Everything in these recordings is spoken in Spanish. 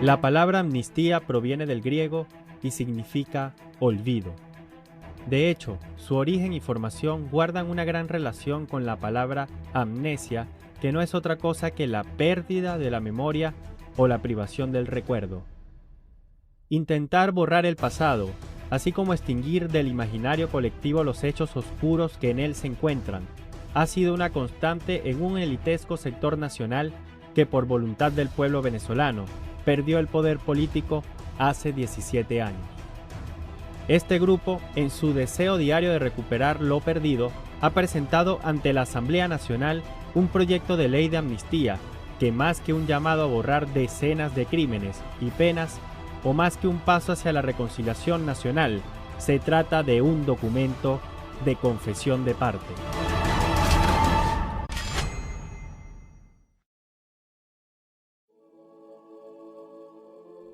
La palabra amnistía proviene del griego y significa olvido. De hecho, su origen y formación guardan una gran relación con la palabra amnesia, que no es otra cosa que la pérdida de la memoria o la privación del recuerdo. Intentar borrar el pasado, así como extinguir del imaginario colectivo los hechos oscuros que en él se encuentran, ha sido una constante en un elitesco sector nacional que por voluntad del pueblo venezolano perdió el poder político hace 17 años. Este grupo, en su deseo diario de recuperar lo perdido, ha presentado ante la Asamblea Nacional un proyecto de ley de amnistía que, más que un llamado a borrar decenas de crímenes y penas, o más que un paso hacia la reconciliación nacional, se trata de un documento de confesión de parte.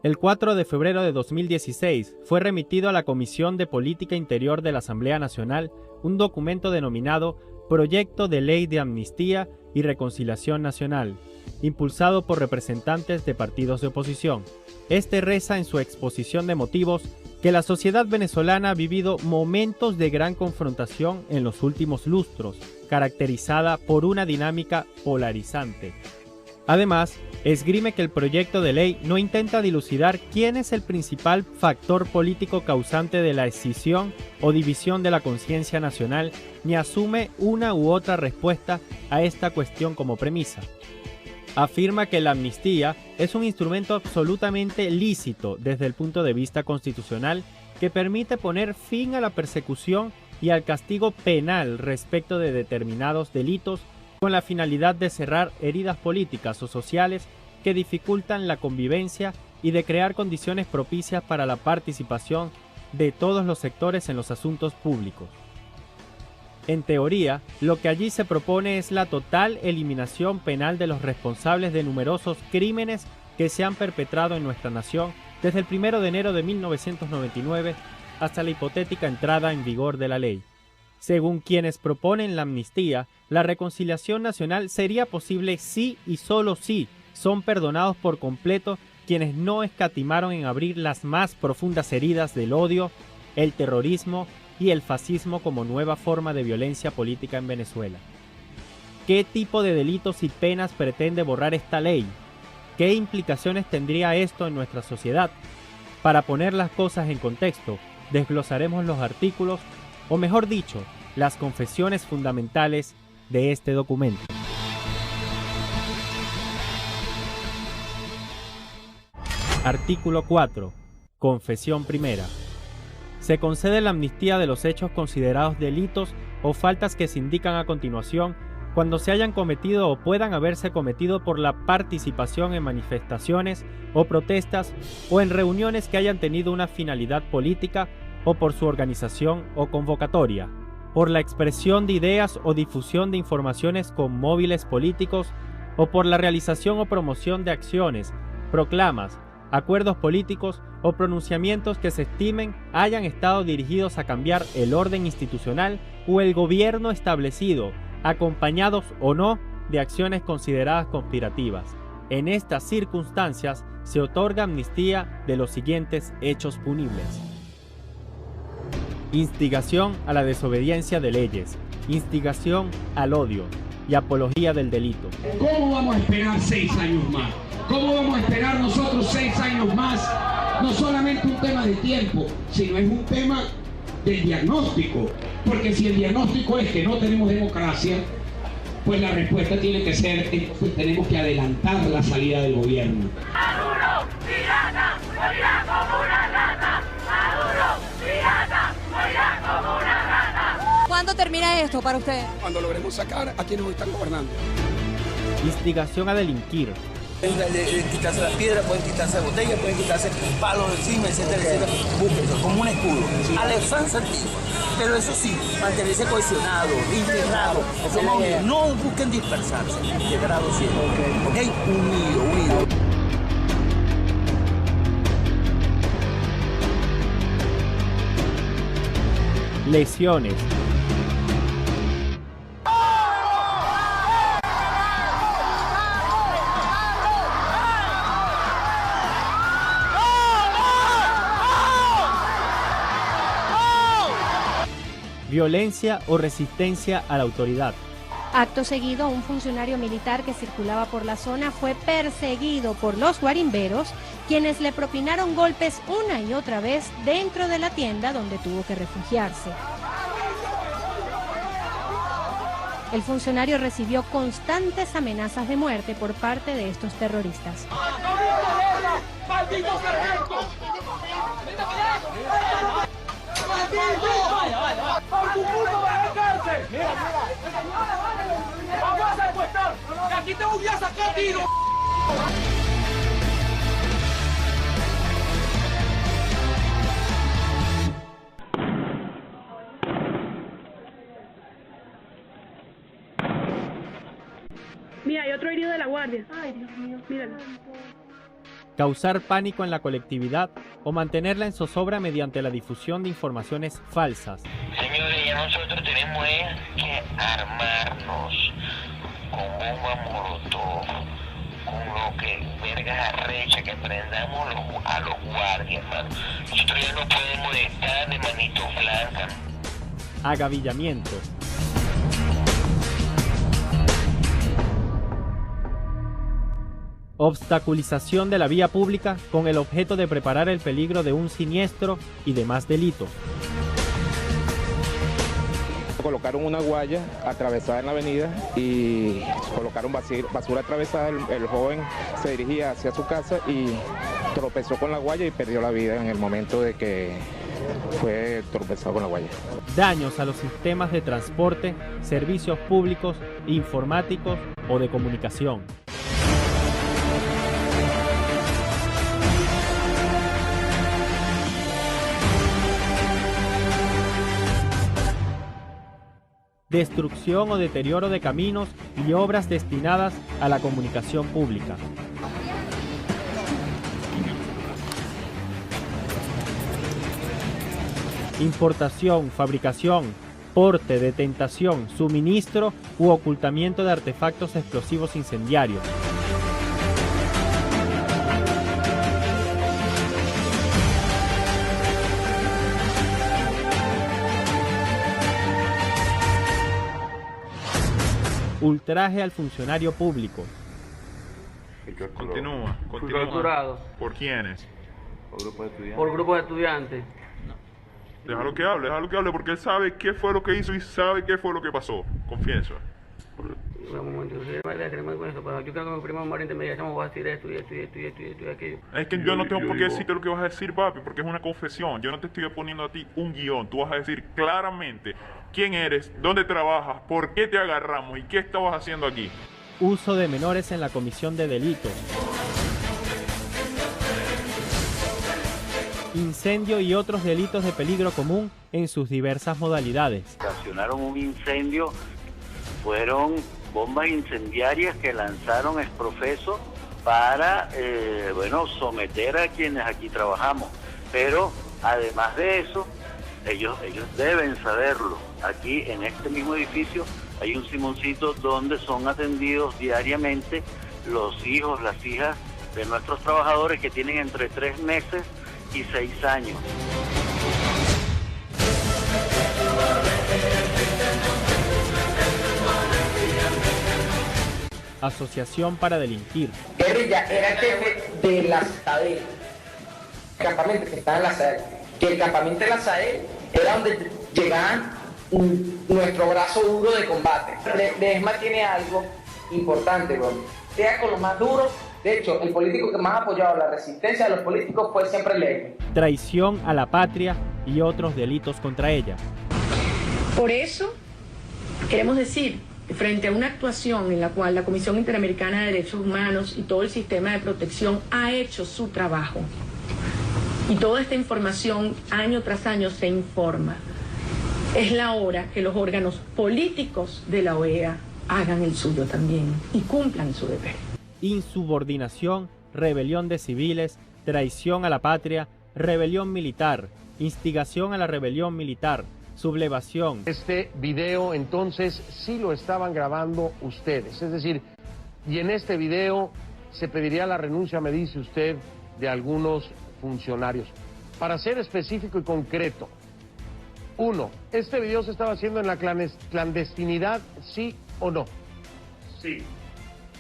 El 4 de febrero de 2016 fue remitido a la Comisión de Política Interior de la Asamblea Nacional un documento denominado Proyecto de Ley de Amnistía y Reconciliación Nacional, impulsado por representantes de partidos de oposición. Este reza en su exposición de motivos que la sociedad venezolana ha vivido momentos de gran confrontación en los últimos lustros, caracterizada por una dinámica polarizante. Además, esgrime que el proyecto de ley no intenta dilucidar quién es el principal factor político causante de la escisión o división de la conciencia nacional, ni asume una u otra respuesta a esta cuestión como premisa. Afirma que la amnistía es un instrumento absolutamente lícito desde el punto de vista constitucional que permite poner fin a la persecución y al castigo penal respecto de determinados delitos con la finalidad de cerrar heridas políticas o sociales que dificultan la convivencia y de crear condiciones propicias para la participación de todos los sectores en los asuntos públicos. En teoría, lo que allí se propone es la total eliminación penal de los responsables de numerosos crímenes que se han perpetrado en nuestra nación desde el 1 de enero de 1999 hasta la hipotética entrada en vigor de la ley. Según quienes proponen la amnistía, la reconciliación nacional sería posible si y solo si son perdonados por completo quienes no escatimaron en abrir las más profundas heridas del odio, el terrorismo y el fascismo como nueva forma de violencia política en Venezuela. ¿Qué tipo de delitos y penas pretende borrar esta ley? ¿Qué implicaciones tendría esto en nuestra sociedad? Para poner las cosas en contexto, desglosaremos los artículos, o mejor dicho, las confesiones fundamentales de este documento. Artículo 4. Confesión primera. Se concede la amnistía de los hechos considerados delitos o faltas que se indican a continuación cuando se hayan cometido o puedan haberse cometido por la participación en manifestaciones o protestas o en reuniones que hayan tenido una finalidad política o por su organización o convocatoria, por la expresión de ideas o difusión de informaciones con móviles políticos o por la realización o promoción de acciones, proclamas, acuerdos políticos o pronunciamientos que se estimen hayan estado dirigidos a cambiar el orden institucional o el gobierno establecido, acompañados o no de acciones consideradas conspirativas. En estas circunstancias se otorga amnistía de los siguientes hechos punibles: instigación a la desobediencia de leyes, instigación al odio y apología del delito. ¿Cómo vamos a esperar 6 años más? ¿Cómo vamos a esperar nosotros 6 años más? No solamente un tema de tiempo, sino es un tema del diagnóstico. Porque si el diagnóstico es que no tenemos democracia, pues la respuesta tiene que ser, pues tenemos que adelantar la salida del gobierno. ¡Maduro, pirata, morirá como una rata! ¡Maduro, pirata, morirá como una rata! ¿Cuándo termina esto para usted? Cuando logremos sacar a quienes nos están gobernando. Instigación a delinquir. Pueden quitarse las piedras, pueden quitarse botellas, pueden quitarse palos encima, etcétera, etcétera. Búsquenlo como un escudo. Alexandre Santiago. Pero eso sí, mantenerse cohesionado, integrado. No busquen dispersarse, integrado siempre. ¿Ok? Unido. Lesiones. violencia o resistencia a la autoridad. Acto seguido, un funcionario militar que circulaba por la zona fue perseguido por los guarimberos, quienes le propinaron golpes una y otra vez dentro de la tienda donde tuvo que refugiarse. El funcionario recibió constantes amenazas de muerte por parte de estos terroristas. ¡Maldito sargento! ¡Por tu culpa vas a la cárcel! ¡Vamos a secuestrar! ¡Y aquí te voy a sacar tiro! Mira, hay otro herido de la guardia. Ay, Dios mío, míralo. Causar pánico en la colectividad o mantenerla en zozobra mediante la difusión de informaciones falsas. Señores, ya nosotros tenemos que armarnos con bomba molotov, con lo que vergas arrecha, que prendamos a los guardias, hermano. Nosotros ya no podemos estar de manito blanca. Agavillamiento. Obstaculización de la vía pública con el objeto de preparar el peligro de un siniestro y demás delitos. Colocaron una guaya atravesada en la avenida y colocaron basura atravesada. El joven se dirigía hacia su casa y tropezó con la guaya y perdió la vida en el momento de que fue tropezado con la guaya. Daños a los sistemas de transporte, servicios públicos, informáticos o de comunicación. Destrucción o deterioro de caminos y obras destinadas a la comunicación pública. Importación, fabricación, porte, detentación, suministro u ocultamiento de artefactos explosivos incendiarios. Ultraje al funcionario público. Continúa. Torturado. ¿Por quiénes? Por grupos de estudiantes. Déjalo que hable, porque él sabe qué fue lo que hizo y sabe qué fue lo que pasó. Confiesa. Un momento, yo creo que mi primo Marín me dice, vamos a decir esto y aquello. Es que yo no tengo por qué decirte lo que vas a decir, papi, porque es una confesión. Yo no te estoy poniendo a ti un guión. Tú vas a decir claramente quién eres, dónde trabajas, por qué te agarramos y qué estabas haciendo aquí. Uso de menores en la comisión de delitos. Incendio y otros delitos de peligro común en sus diversas modalidades. Ocasionaron un incendio, fueron bombas incendiarias que lanzaron exprofeso para, someter a quienes aquí trabajamos. Pero además de eso, ellos deben saberlo. Aquí en este mismo edificio hay un simoncito donde son atendidos diariamente los hijos, las hijas de nuestros trabajadores que tienen entre 3 meses y 6 años. Asociación para delinquir. Guerrilla era el jefe de la SAEL, el campamento que estaba en la SAEL. Que el campamento de la SAEL era donde llegaban nuestro brazo duro de combate. Ledesma tiene algo importante, bro. Sea con lo más duro. De hecho, el político que más ha apoyado la resistencia de los políticos fue siempre Ledesma. Traición a la patria y otros delitos contra ella. Por eso, queremos decir, frente a una actuación en la cual la Comisión Interamericana de Derechos Humanos y todo el sistema de protección ha hecho su trabajo, y toda esta información año tras año se informa, es la hora que los órganos políticos de la OEA hagan el suyo también y cumplan su deber. Insubordinación, rebelión de civiles, traición a la patria, rebelión militar, instigación a la rebelión militar, sublevación. Este video entonces sí lo estaban grabando ustedes, es decir, y en este video se pediría la renuncia, me dice usted, de algunos funcionarios. Para ser específico y concreto, Uno, ¿este video se estaba haciendo en la clandestinidad, sí o no? Sí.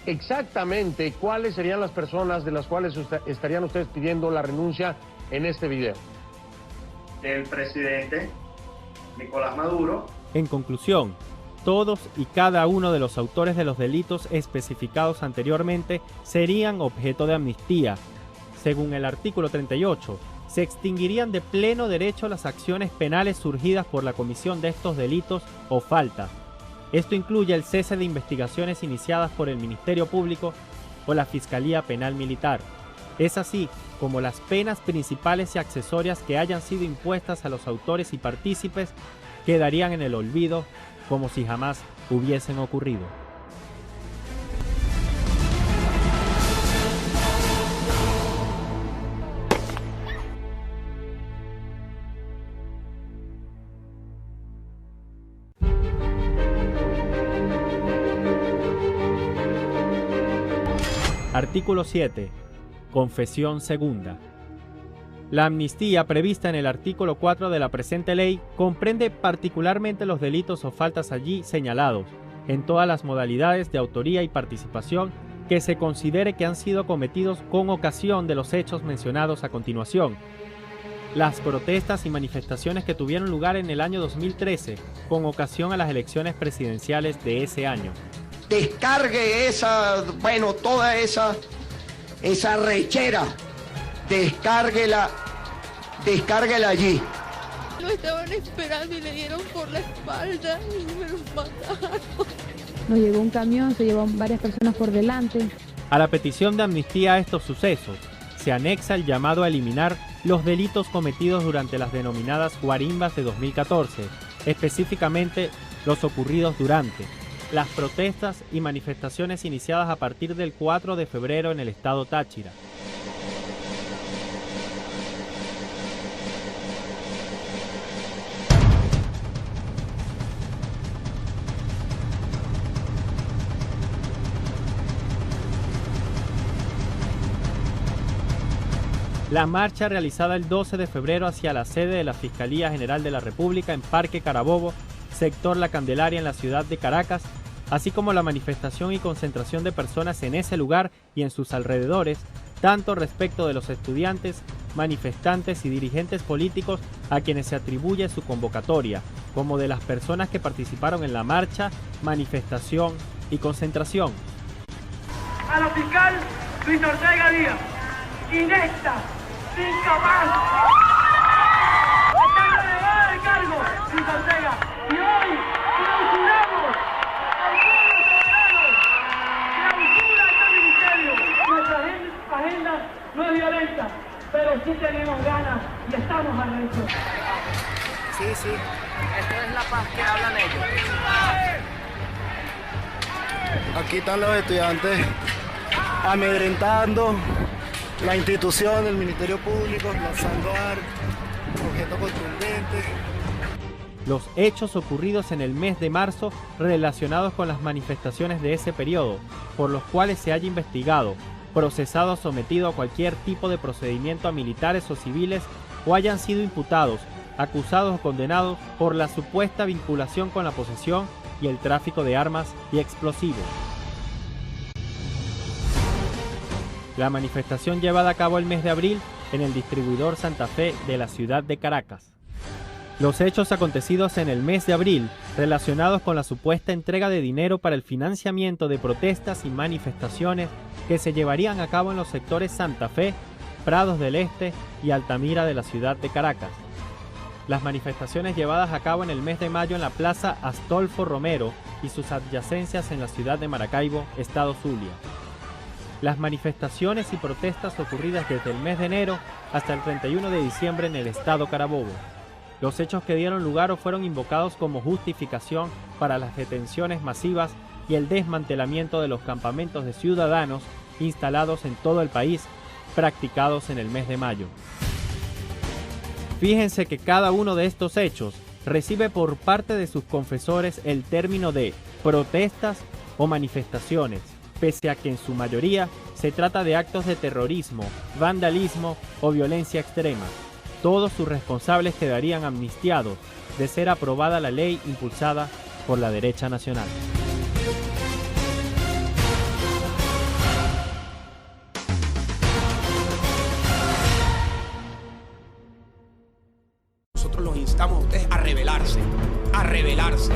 Exactamente, ¿cuáles serían las personas de las cuales estarían ustedes pidiendo la renuncia en este video? Del presidente Nicolás Maduro. En conclusión, todos y cada uno de los autores de los delitos especificados anteriormente serían objeto de amnistía. Según el artículo 38, se extinguirían de pleno derecho las acciones penales surgidas por la comisión de estos delitos o faltas. Esto incluye el cese de investigaciones iniciadas por el Ministerio Público o la Fiscalía Penal Militar. Es así como las penas principales y accesorias que hayan sido impuestas a los autores y partícipes quedarían en el olvido como si jamás hubiesen ocurrido. Artículo 7. Confesión segunda. La amnistía prevista en el artículo 4 de la presente ley comprende particularmente los delitos o faltas allí señalados, en todas las modalidades de autoría y participación que se considere que han sido cometidos con ocasión de los hechos mencionados a continuación. Las protestas y manifestaciones que tuvieron lugar en el año 2013 con ocasión a las elecciones presidenciales de ese año. Descargue toda esa rechera, descárguela allí. Lo estaban esperando y le dieron por la espalda y me lo mataron. Nos llegó un camión, se llevó varias personas por delante. A la petición de amnistía a estos sucesos, se anexa el llamado a eliminar los delitos cometidos durante las denominadas guarimbas de 2014, específicamente los ocurridos durante las protestas y manifestaciones iniciadas a partir del 4 de febrero en el estado Táchira. La marcha realizada el 12 de febrero hacia la sede de la Fiscalía General de la República en Parque Carabobo, sector La Candelaria en la ciudad de Caracas, así como la manifestación y concentración de personas en ese lugar y en sus alrededores, tanto respecto de los estudiantes, manifestantes y dirigentes políticos a quienes se atribuye su convocatoria, como de las personas que participaron en la marcha, manifestación y concentración. A la fiscal Luis Ortega Díaz, inecta, incapaz, está agregada de cargo, Luis Ortega, y hoy clausuramos al pueblo soberano, clausura este ministerio. Nuestra agenda no es violenta, pero sí tenemos ganas y estamos arrechos. Sí, esta es la paz que hablan ellos. Aquí están los estudiantes amedrentando la institución del Ministerio Público, lanzando objetos contundentes. Los hechos ocurridos en el mes de marzo relacionados con las manifestaciones de ese periodo, por los cuales se haya investigado, procesado o sometido a cualquier tipo de procedimiento a militares o civiles o hayan sido imputados, acusados o condenados por la supuesta vinculación con la posesión y el tráfico de armas y explosivos. La manifestación llevada a cabo el mes de abril en el distribuidor Santa Fe de la ciudad de Caracas. Los hechos acontecidos en el mes de abril, relacionados con la supuesta entrega de dinero para el financiamiento de protestas y manifestaciones que se llevarían a cabo en los sectores Santa Fe, Prados del Este y Altamira de la ciudad de Caracas. Las manifestaciones llevadas a cabo en el mes de mayo en la Plaza Astolfo Romero y sus adyacencias en la ciudad de Maracaibo, estado Zulia. Las manifestaciones y protestas ocurridas desde el mes de enero hasta el 31 de diciembre en el estado Carabobo. Los hechos que dieron lugar o fueron invocados como justificación para las detenciones masivas y el desmantelamiento de los campamentos de ciudadanos instalados en todo el país, practicados en el mes de mayo. Fíjense que cada uno de estos hechos recibe por parte de sus confesores el término de protestas o manifestaciones, pese a que en su mayoría se trata de actos de terrorismo, vandalismo o violencia extrema. todos sus responsables quedarían amnistiados de ser aprobada la ley impulsada por la derecha nacional. Nosotros los instamos a ustedes a rebelarse, a rebelarse.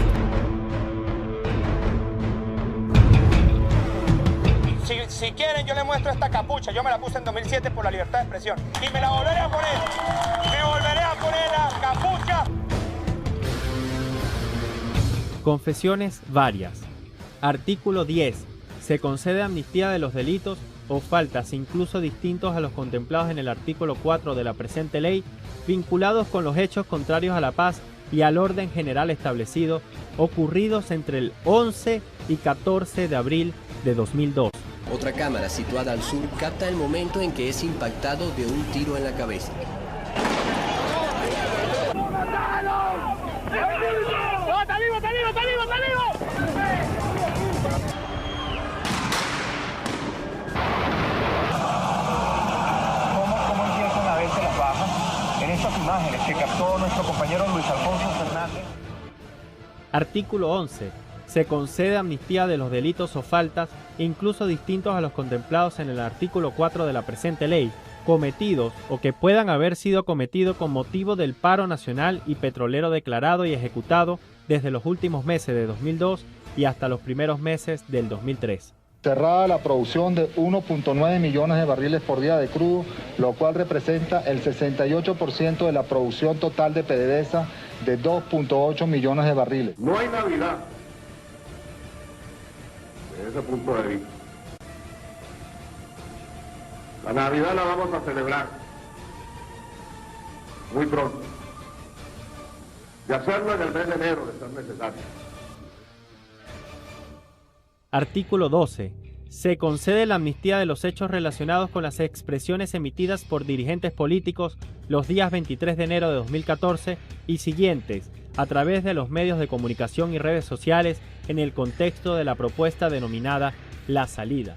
Si quieren, yo les muestro esta capucha. Yo me la puse en 2007 por la libertad de expresión. Y me la volveré a poner. Me volveré a poner la capucha. Confesiones varias. Artículo 10. Se concede amnistía de los delitos o faltas incluso distintos a los contemplados en el artículo 4 de la presente ley, vinculados con los hechos contrarios a la paz y al orden general establecido, ocurridos entre el 11 y 14 de abril de 2002. Otra cámara situada al sur capta el momento en que es impactado de un tiro en la cabeza. ¿Cómo empiezan a verse las bajas en estas imágenes que captó nuestro compañero Luis Alfonso Fernández? Artículo 11. Se concede amnistía de los delitos o faltas, incluso distintos a los contemplados en el artículo 4 de la presente ley, cometidos o que puedan haber sido cometidos con motivo del paro nacional y petrolero declarado y ejecutado desde los últimos meses de 2002 y hasta los primeros meses del 2003. Cerrada la producción de 1.9 millones de barriles por día de crudo, lo cual representa el 68% de la producción total de PDVSA de 2.8 millones de barriles. No hay Navidad desde ese punto de vista. La Navidad la vamos a celebrar muy pronto. Y hacerlo en el mes de enero de ser necesario. Artículo 12. Se concede la amnistía de los hechos relacionados con las expresiones emitidas por dirigentes políticos los días 23 de enero de 2014 y siguientes, a través de los medios de comunicación y redes sociales en el contexto de la propuesta denominada La Salida.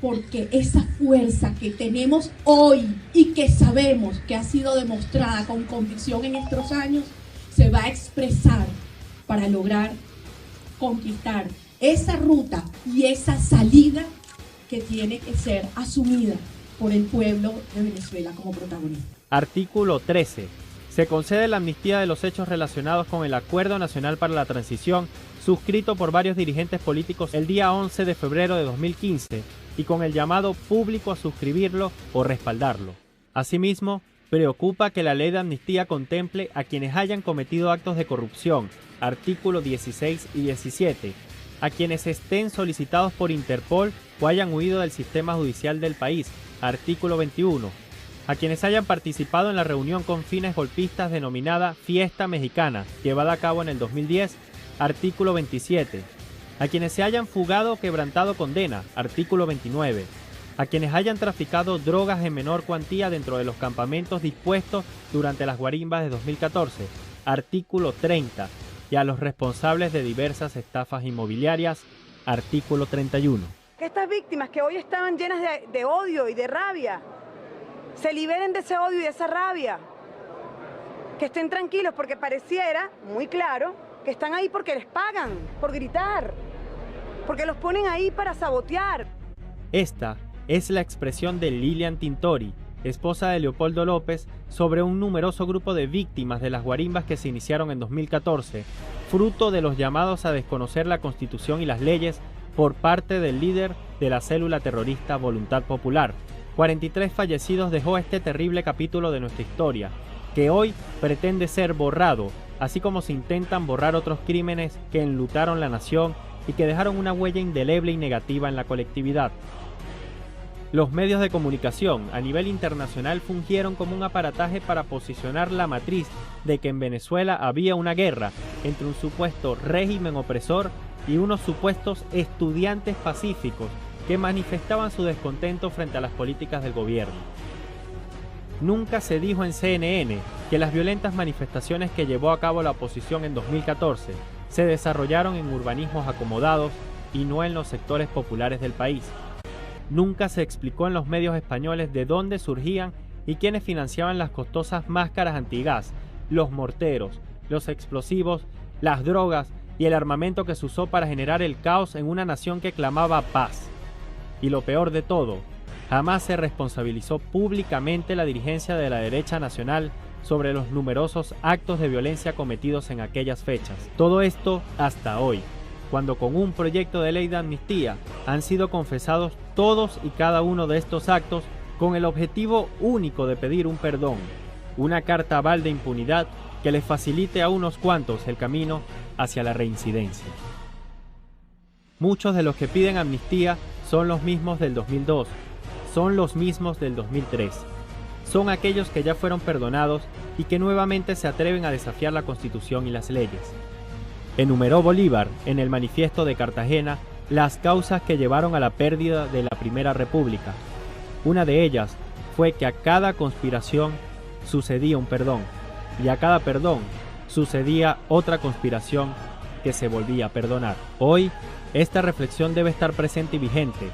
Porque esa fuerza que tenemos hoy y que sabemos que ha sido demostrada con convicción en estos años, se va a expresar para lograr conquistar esa ruta y esa salida que tiene que ser asumida por el pueblo de Venezuela como protagonista. Artículo 13. Se concede la amnistía de los hechos relacionados con el Acuerdo Nacional para la Transición, suscrito por varios dirigentes políticos el día 11 de febrero de 2015 y con el llamado público a suscribirlo o respaldarlo. Asimismo, preocupa que la ley de amnistía contemple a quienes hayan cometido actos de corrupción, artículos 16 y 17, a quienes estén solicitados por Interpol o hayan huido del sistema judicial del país, artículo 21, a quienes hayan participado en la reunión con fines golpistas denominada Fiesta Mexicana, llevada a cabo en el 2010, artículo 27, a quienes se hayan fugado o quebrantado condena, artículo 29, a quienes hayan traficado drogas en menor cuantía dentro de los campamentos dispuestos durante las guarimbas de 2014, artículo 30, y a los responsables de diversas estafas inmobiliarias, artículo 31. Que estas víctimas que hoy estaban llenas de odio y de rabia, se liberen de ese odio y de esa rabia, que estén tranquilos porque pareciera, muy claro, que están ahí porque les pagan por gritar, porque los ponen ahí para sabotear. Esta es la expresión de Lilian Tintori, esposa de Leopoldo López, sobre un numeroso grupo de víctimas de las guarimbas que se iniciaron en 2014, fruto de los llamados a desconocer la Constitución y las leyes por parte del líder de la célula terrorista Voluntad Popular. 43 fallecidos dejó este terrible capítulo de nuestra historia, que hoy pretende ser borrado, así como se intentan borrar otros crímenes que enlutaron la nación y que dejaron una huella indeleble y negativa en la colectividad. Los medios de comunicación a nivel internacional fungieron como un aparataje para posicionar la matriz de que en Venezuela había una guerra entre un supuesto régimen opresor y unos supuestos estudiantes pacíficos que manifestaban su descontento frente a las políticas del gobierno. Nunca se dijo en CNN que las violentas manifestaciones que llevó a cabo la oposición en 2014 se desarrollaron en urbanismos acomodados y no en los sectores populares del país. Nunca se explicó en los medios españoles de dónde surgían y quienes financiaban las costosas máscaras antigas, los morteros, los explosivos, las drogas y el armamento que se usó para generar el caos en una nación que clamaba paz. Y lo peor de todo, jamás se responsabilizó públicamente la dirigencia de la derecha nacional sobre los numerosos actos de violencia cometidos en aquellas fechas. Todo esto hasta hoy, cuando con un proyecto de ley de amnistía han sido confesados todos y cada uno de estos actos con el objetivo único de pedir un perdón, una carta aval de impunidad que les facilite a unos cuantos el camino hacia la reincidencia. Muchos de los que piden amnistía son los mismos del 2002, son los mismos del 2003. Son aquellos que ya fueron perdonados y que nuevamente se atreven a desafiar la Constitución y las leyes. Enumeró Bolívar en el Manifiesto de Cartagena las causas que llevaron a la pérdida de la Primera República. Una de ellas fue que a cada conspiración sucedía un perdón, y a cada perdón sucedía otra conspiración que se volvía a perdonar. Hoy, esta reflexión debe estar presente y vigente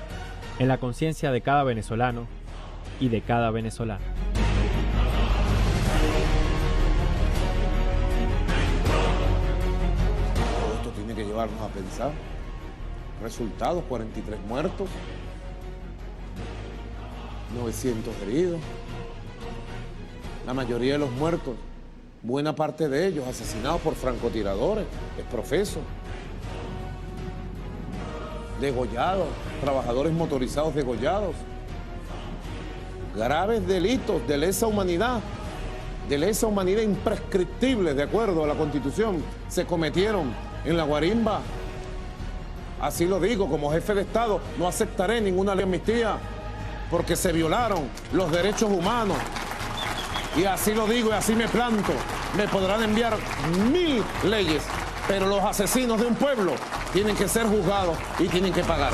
en la conciencia de cada venezolano y de cada venezolana. Todo esto tiene que llevarnos a pensar. Resultados: 43 muertos, 900 heridos. La mayoría de los muertos, buena parte de ellos asesinados por francotiradores, exprofesos, degollados, trabajadores motorizados degollados. Graves delitos de lesa humanidad imprescriptibles, de acuerdo a la Constitución, se cometieron en la Guarimba. Así lo digo, como jefe de Estado, no aceptaré ninguna ley de amnistía porque se violaron los derechos humanos. Y así lo digo y así me planto. Me podrán enviar 1000 leyes, pero los asesinos de un pueblo tienen que ser juzgados y tienen que pagar.